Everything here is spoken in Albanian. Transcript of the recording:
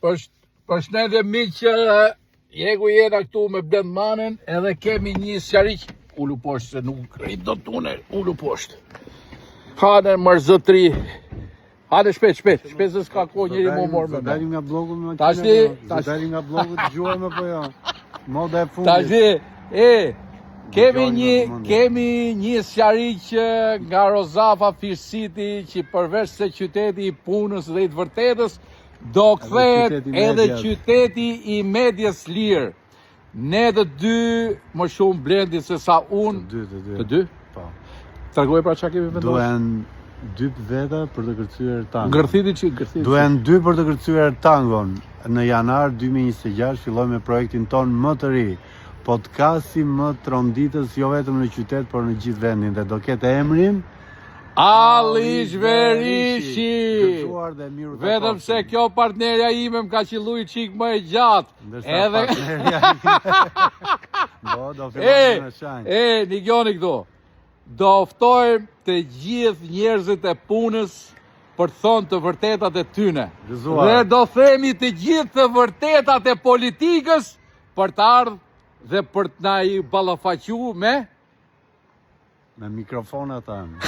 Përshëndetje miq, jegu jena këtu me Blendmanin edhe kemi një sqariq. Ulu poshtë se nuk rrit do tune, ulu poshtë. Hane mërzëtri. Hane shpejt se s'ka kohë njëri më morë me me. Dalim nga blogu me Dalim nga blogu të gjuajme po jo. Moda e fundit. Kemi një sqariq nga Rozafa Firsiti që përveç se qyteti i punës dhe i të vërtetës, do kthehet edhe qyteti i medias lirë. Ne të dy më shumë Blendi se sa unë. Të dy? Po. Tregoj pra çka kemi vendosur. Duhen 2 veta për të kërcyer tangon. Gërthiti. Duhen 2 për të kërcyer tangon. Në janar 2026 filloj me projektin ton më të ri. Podcasti më tronditës jo vetëm në qytet, por në gjithë vendin dhe do ketë emrin Alish Verishi. Vetëm se se kjo partnerja ime më ka qillu i qik më e gjatë. Edhe do fillojmë në shanjë. Nigjoni këtu. Do ftojmë të gjithë njerëzit e punës për të thonë të vërtetat e tyne. Dhe do themi të gjithë të vërtetat e politikës për të ardhë dhe për të na i ballafaqu me mikrofonat tanë.